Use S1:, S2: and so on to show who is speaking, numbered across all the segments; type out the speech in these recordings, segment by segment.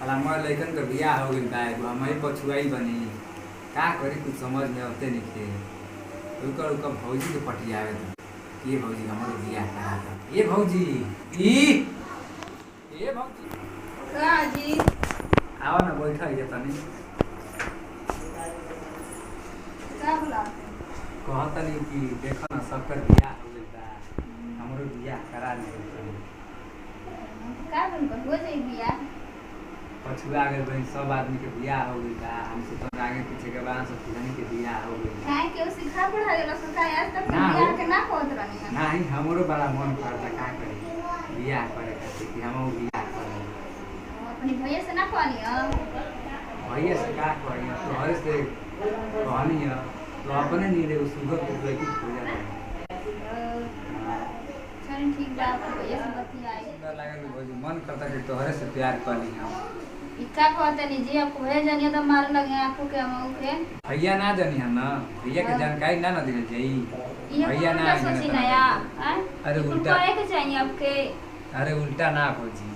S1: साला मैं लइकन के बियाह हो गइल बा एगो हम ही पछुआई बनी का करी कुछ समझ में आवते नइखे। रुका रुका भौजी के पटियावे दे कि ये भौजी हमरो बियाह करा दे। ये भौजी ये भौजी
S2: का जी
S1: आओ ना बैठा ये तनी
S2: का बुलाते
S1: कहतनी कि देखो ना सबकर बियाह हो गइल बा हमरो बियाह करा दे।
S2: का बन हो जाई बिया
S1: पछुआ गए बहन सब आदमी के बियाह हो गइल बा हमसे तो आगे पीछे के बाद सब किसी के बियाह हो गइल बा।
S2: काहे के सिखा पढ़ा गेलो सका आज तक
S1: ना
S2: बिया
S1: हो।
S2: के ना कहत रहनी है
S1: नहीं हमरो बड़ा मन करता का करी बियाह करे खातिर कि हमहू बियाह करे।
S2: अपनी भैया से ना कहनी है
S1: भैया से का करी तो हर से कहनी है तो अपने नहीं रे सुगर के लड़की खोजा है।
S2: चल ठीक बा भैया से बतियाई
S1: सुंदर लागल भौजी मन करता कि तोहरे से प्यार कर ली हम।
S2: इका कहते नहीं जी आपको भैया जानिए तो मार लगे आपको के हम के
S1: भैया ना जानी हम ना भैया के जानकारी ना दिल जाई
S2: ये
S1: भैया
S2: कौन
S1: ना
S2: का सोची नया
S1: अरे
S2: कुल
S1: उल्टा
S2: कहे के चाहिए आपके
S1: अरे उल्टा ना भौजी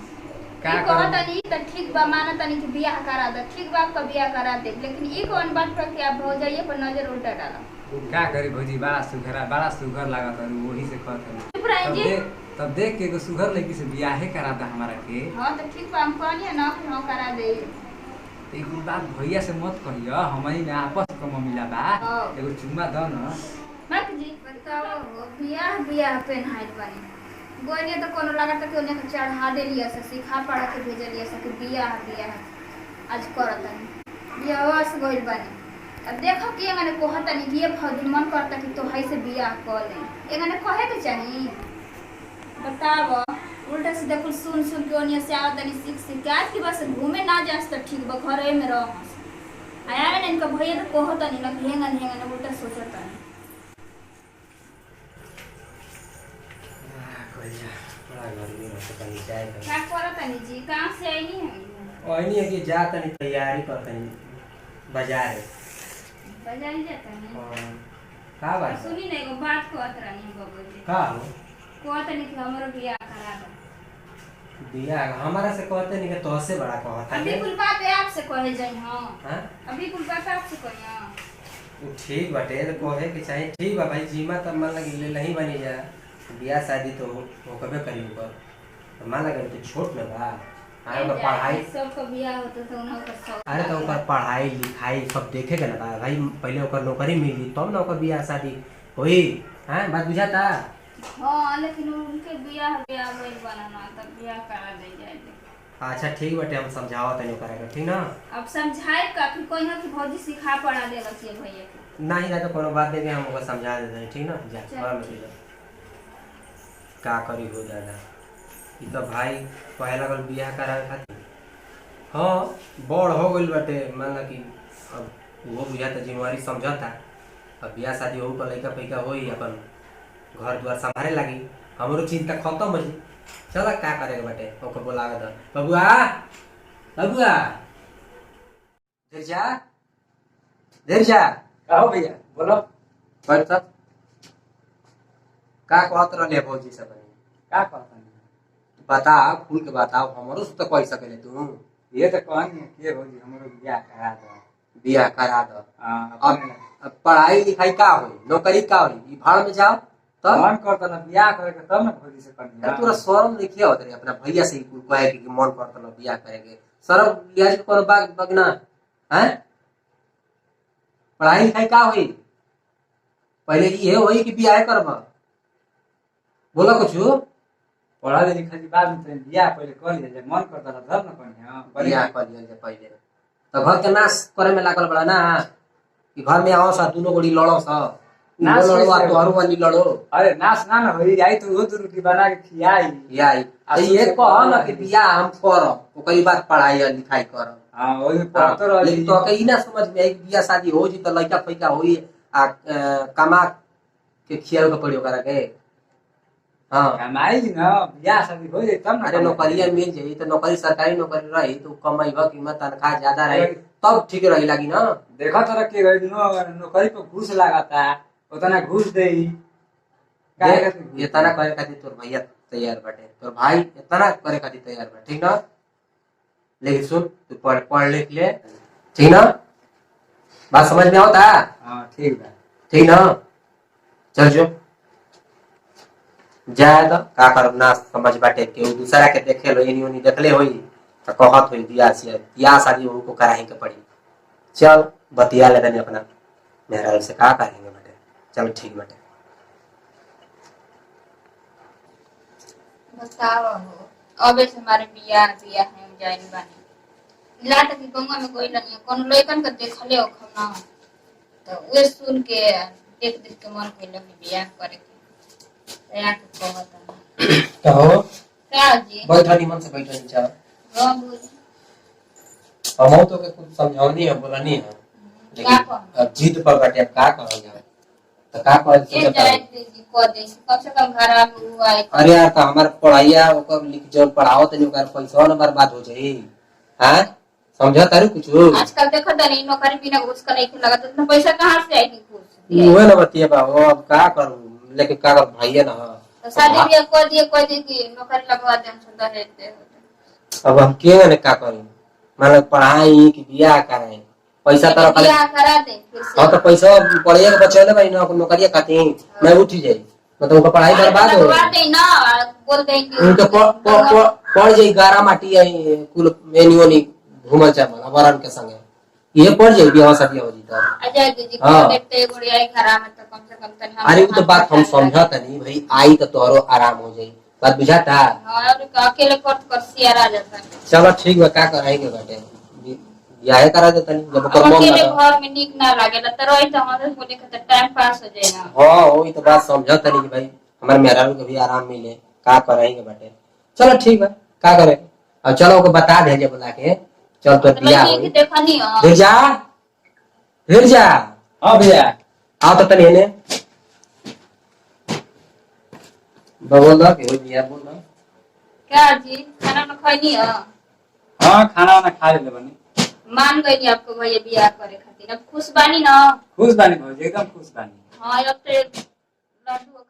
S2: का कहत नहीं तो ठीक बा माना तनी कि बियाह करा दे ठीक बा आपका बियाह करा दे लेकिन ई कौन बात पर के आप हो जाइए पर नजर उल्टा डाला
S1: का करी भौजी बड़ा सुघर लागत है वही से कहत
S2: चुप रही जी
S1: तब देख के एगो सुघर लड़की से बियाहे करा दा हमारा के।
S2: हाँ तो ठीक बा हम कहनी ना कि हाँ करा दे
S1: एक बात भैया से मत कहियो हमही में आपस के मिला बा
S2: हाँ।
S1: एगो चुम्मा दो न।
S2: मत जी बताओ बियाह बियाह पेनहाइल बनी गोनिया तो कोनो लागत कि ओने के चढ़ा देलिया से सिखा पढ़ा के भेजलिया से कि बियाह बियाह आज करतन बियाह वास गइल बनी अब देखो कि एगने कहतनी कि ये भौजी मन करता कि तोहई से बियाह कर ले एगने कहे के चाही बताव उल्टा सीधा कुछ सुन सुन के ओनिया से आवत तनी सीख के आज की बस घूमे ना जास त ठीक बा घरे में रह आया ने इनका भैया तो कहतनी ना हेंगन उल्टा सोचतनी क्या करतनी जी कहां से आईनी है
S3: ओहनी है कि जा तनी तैयारी कर तनी बाजार
S2: बाजार जाता है
S3: का बात
S2: सुनी ना एगो बात कहत रहनी है बबू जी
S3: का हो
S2: कहतनी कि हमरो बियाह करा दो
S3: बिया हमारा से कहते नहीं कि तोहसे बड़ा कहता
S2: अभी कुल बात आपसे कहे जाई हां
S3: हां
S2: अभी कुल बात आपसे कही हां
S3: वो ठीक बाटे तो कहे के चाहे ठीक बा भाई जीमा तब मान लगी ले नहीं बनी जा बिया शादी तो वो कबे करी ऊपर तो मान लगे तो छोट में बा आए का पढ़ाई
S2: सबका बियाह होता तो उन्हों का शौक
S3: अरे तो ओकर पढ़ाई लिखाई सब देखेगा ना बा भाई पहले ओकर नौकरी मिली तब ना ओकर बिया शादी होई हां बात बुझाता।
S2: हां लेकिन उनके बियाह भइल बनाना तब बियाह करा दे जाए
S3: अच्छा ठीक बाटे हम समझावा तनी ओकरा के ठीक ना
S2: अब समझाए का कि कोई ना कि भौजी सिखा पढ़ा देला के भैया के
S3: नहीं ना तो कोनो बात नहीं हम ओकर समझा देते ठीक ना जा घर में जा का करी हो दादा ई तो भाई कहे लगल बियाह करावे खातिर हाँ बड़ हो गइल बाटे मान ला कि अब वो बुझाता जिम्मेवारी समझता अब बियाह शादी हो पर लइका पैका होई अपन घर द्वार संभाले लगी हमरो चिंता खत्म हो जी चला का करे के बाटे ओकर बोलावे द बबुआ बबुआ देर जा
S1: कहो भैया बोलो
S3: बैठ सब का कहत रहले भौजी सब
S1: का कहता
S3: बता खुल के बताओ हमरो से तो कह सकेले तू
S1: ये तो कहनी के भौजी हमरो बियाह करा दो।
S3: बियाह करा दो
S1: हां
S3: अब पढ़ाई लिखाई का होई नौकरी का होई ई भाड़ में जाओ तब
S1: मन करता ना बियाह करे के तब ना भौजी से करनी
S3: यार तोरा शर्म नहीं किया होत रे अपना भैया से कुल कहे कि मन करता ना बियाह करेगे शर्म लिहाज के कोनो बात बगना हैं पढ़ाई लिखाई का होई पहले ये होई कि बियाह करबा बोला कुछ
S1: पढ़ा दे लिखा बाद में तो बियाह पहले कर लिया जब मन करता था तब ना करनी हां
S3: बियाह कर लिया जे पहले तो घर के नाश करे में लागल बड़ा ना कि घर में आओ सा दोनों गोड़ी लड़ो सा
S1: नाश
S3: लड़ो
S1: कैसे
S3: तो हरु वाली लड़ो
S1: अरे नाश ना ना होई आई तो रोज रोटी बना के खियाई
S3: याई तो ये कह ना कि बियाह हम करब ओकरी बाद पढ़ाई और लिखाई करब
S1: हां ओही पढ़तो रह
S3: लेकिन तो के ई ना समझ में आई बियाह शादी हो जी तो लड़का फैका होई आ कमा के खियाव के पड़ी ओकरा के हां
S1: कमाई ना बियाह शादी हो जाए तब ना
S3: अरे नौकरिया मिल जाई तो नौकरी सरकारी नौकरी रही तो कमाईबा कीमत तनख्वाह ज्यादा रही तब ठीक रही लगी ना
S1: देखा तो के गई नौकरी पे घूस लगाता उतना घूस देई
S3: इतना करे खातिर तोर भैया तैयार बाटे तोर भाई इतना करे खातिर तैयार बा ठीक ना लेकिन सुन तू पढ़ लिख ले, ठीक ना? बात समझ में आवता?
S1: हाँ ठीक बा।
S3: ठीक ना? चल जो जाए तो का करब ना समझ बाटे के दूसरा के देखे लो इनी देख ले होई तो कहत होई दिया शादी उनको कराही के पड़ी। चल बतिया ले तनी अपना मेहरा से का करेंगे बेटे। चल ठीक बेटे।
S2: बताओ अबे से हमारे बिया बिया है जाइन बानी लाट की गंगा में कोई नहीं कोनो लइकन के देखले हो ना तो वे सुन के देख के मन कइले कि बिया करे के या के कहत
S3: कहो
S2: का जी
S3: बैठा निमन से बैठा नहीं चाह
S2: हां बोल
S3: हम तो के कुछ समझावनी है बोलनी है लेकिन अब जीत पर बैठे अब का करेंगे तो का कर
S2: ये जाए जी को दे कम से कम घर में हुआ है।
S3: अरे यार तो हमार पढ़ाइया ओकर लिख जो पढ़ाओ तनी ओकर पैसा न बर्बाद हो जाई। हां समझा तारू कुछ
S2: आजकल देखो तो नहीं नौकरी बिना घूस का नहीं लगा तो इतना पैसा कहां से आएगी घूस
S3: ओए ना बतिया बा ओ अब का करूं लेकिन का कर भाई ना
S2: तो शादी बियाह कर दिए कि नौकरी लगवा दे हम सुंदर रहते
S3: अब हम के ने का करी मतलब पढ़ाई कि बियाह कराए पैसा तरह पहले
S2: बियाह करा दे फिर से
S3: हां तो पैसा पढ़िए के बचले भाई ना नौकरी खातिर मैं उठ जाई मतलब उनका पढ़ाई बर्बाद हो
S2: लगवा दे ना बोल दे कि
S3: उनके पढ़ जाई गारा माटी आई कुल एनियोनी घुमल चावल वरण के संगे ये पढ़ जाई बियाह शादी हो जी तो
S2: अजय जी को देखते गुड़िया घर में तो कम से कम तनी हम
S3: अरे वो तो बात हम समझा तनी भाई आई तो तोरो आराम हो जाई बात बुझाता।
S2: हां और अकेले कर सियार आ जाता है।
S3: चलो ठीक बा का कराएंगे बेटे बियाह करा दे तनी जब कर मन
S2: अकेले घर में नीक ना लागेला तो रही तो हमरे बोले के टाइम पास हो जाए ना।
S3: हां वही तो बात समझा तनी कि भाई हमारे मेहरारू को भी आराम मिले का कराएंगे बेटे। चलो ठीक बा का करे अब चलो ओके बता दे जे बुला के चल तो बियाह हो
S2: देखनी हो
S3: फिर जा
S1: हाँ भैया
S3: आओ तो तनी ने बोल दो कि हो बियाह बोल दो
S2: क्या जी खाना ना खैनी हो
S1: हाँ खाना वाना खा ले बनी
S2: मान गई आपको भैया बियाह करे खातिर अब खुश बानी ना
S1: खुश बानी भौजी एकदम खुश बानी
S2: हाँ अब तो लड्डू